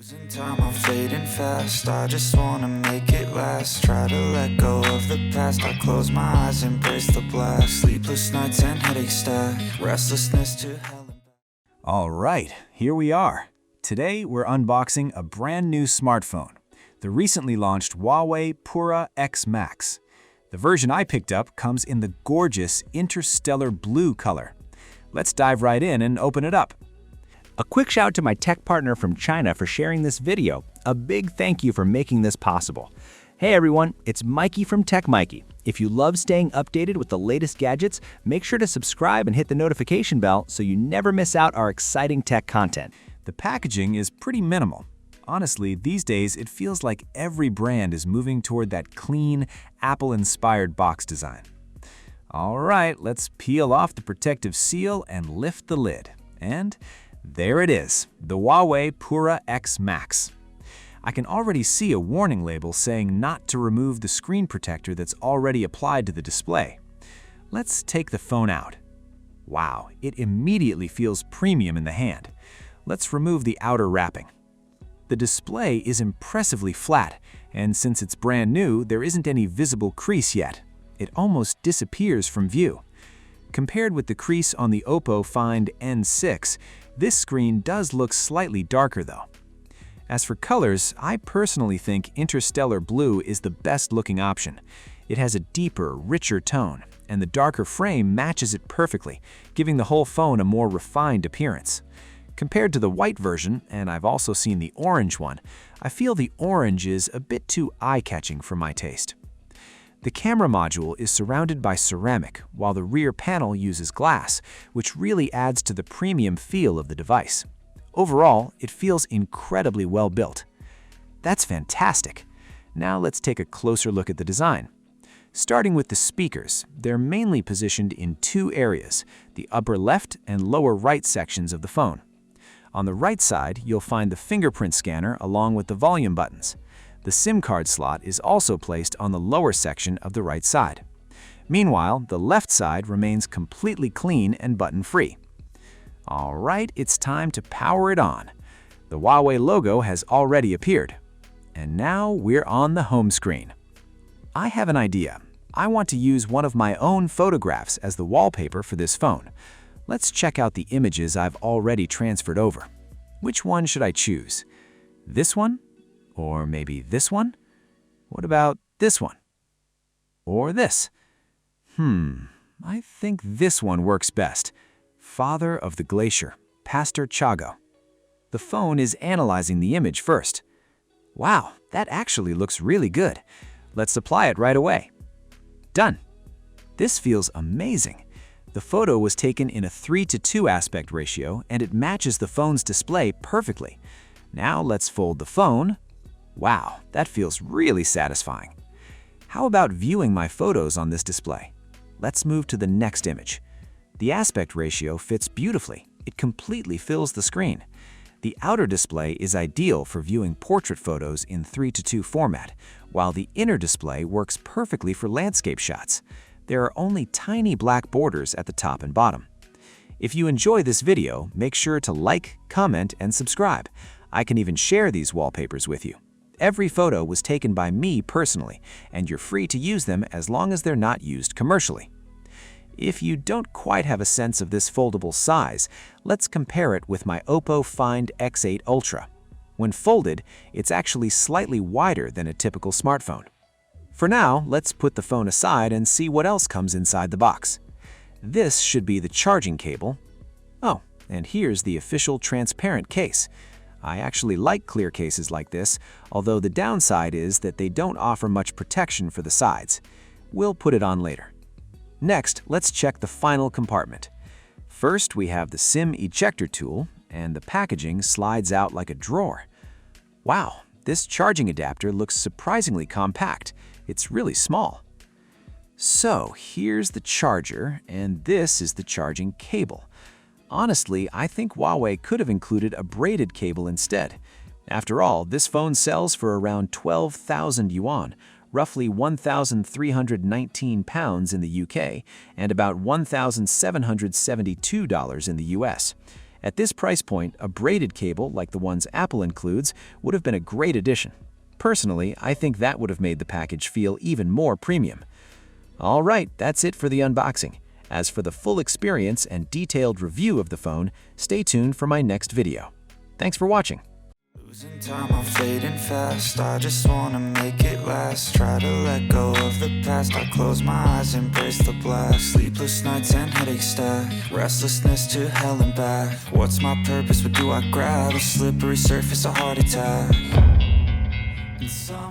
Losing time, I'm fading fast. I just wanna make it last. Try to let go of the past. I close my eyes, embrace the blast. Sleepless nights and headache stack. Restlessness to hell and back. All right, here we are. Today we're unboxing a brand new smartphone, the recently launched Huawei Pura X Max. The version I picked up comes in the gorgeous Interstellar Blue color. Let's dive right in and open it up. A quick shout out to my tech partner from China for sharing this video. A big thank you for making this possible. Hey everyone, it's Maiky from Tech Maiky. If you love staying updated with the latest gadgets, make sure to subscribe and hit the notification bell so you never miss out our exciting tech content. The packaging is pretty minimal. Honestly, these days it feels like every brand is moving toward that clean, Apple-inspired box design. All right, let's peel off the protective seal and lift the lid. And there it is, the Huawei Pura X Max. I can already see a warning label saying not to remove the screen protector that's already applied to the display. Let's take the phone out. Wow, it immediately feels premium in the hand. Let's remove the outer wrapping. The display is impressively flat, and since it's brand new, there isn't any visible crease yet. It almost disappears from view. Compared with the crease on the OPPO Find N6, this screen does look slightly darker though. As for colors, I personally think Interstellar Blue is the best looking option. It has a deeper, richer tone, and the darker frame matches it perfectly, giving the whole phone a more refined appearance. Compared to the white version, and I've also seen the orange one, I feel the orange is a bit too eye-catching for my taste. The camera module is surrounded by ceramic, while the rear panel uses glass, which really adds to the premium feel of the device. Overall, it feels incredibly well built. That's fantastic. Now let's take a closer look at the design. Starting with the speakers, they're mainly positioned in two areas, the upper left and lower right sections of the phone. On the right side, you'll find the fingerprint scanner along with the volume buttons. The SIM card slot is also placed on the lower section of the right side. Meanwhile, the left side remains completely clean and button-free. All right, it's time to power it on. The Huawei logo has already appeared. And now we're on the home screen. I have an idea. I want to use one of my own photographs as the wallpaper for this phone. Let's check out the images I've already transferred over. Which one should I choose? This one? Or maybe this one? What about this one? Or this? I think this one works best. Father of the Glacier, Pastor Chago. The phone is analyzing the image first. Wow, that actually looks really good. Let's apply it right away. Done. This feels amazing. The photo was taken in a 3:2 aspect ratio and it matches the phone's display perfectly. Now let's fold the phone. Wow, that feels really satisfying. How about viewing my photos on this display? Let's move to the next image. The aspect ratio fits beautifully. It completely fills the screen. The outer display is ideal for viewing portrait photos in 3:2 format, while the inner display works perfectly for landscape shots. There are only tiny black borders at the top and bottom. If you enjoy this video, make sure to like, comment, and subscribe. I can even share these wallpapers with you. Every photo was taken by me personally, and you're free to use them as long as they're not used commercially. If you don't quite have a sense of this foldable size, let's compare it with my OPPO Find X8 Ultra. When folded, it's actually slightly wider than a typical smartphone. For now, let's put the phone aside and see what else comes inside the box. This should be the charging cable. Oh, and here's the official transparent case. I actually like clear cases like this, although the downside is that they don't offer much protection for the sides. We'll put it on later. Next, let's check the final compartment. First, we have the SIM ejector tool, and the packaging slides out like a drawer. Wow, this charging adapter looks surprisingly compact. It's really small. So here's the charger, and this is the charging cable. Honestly, I think Huawei could have included a braided cable instead. After all, this phone sells for around 12,000 yuan, roughly 1,319 pounds in the UK, and about $1,772 in the US. At this price point, a braided cable like the ones Apple includes would have been a great addition. Personally, I think that would have made the package feel even more premium. All right, that's it for the unboxing. As for the full experience and detailed review of the phone, stay tuned for my next video. Thanks for watching. Losing time, I'm fading fast. I just wanna make it last. Try to let go of the past. I close my eyes, embrace the blast. Sleepless nights and headache stack. Restlessness to hell and back. What's my purpose? What do I grab? A slippery surface, a heart attack. And some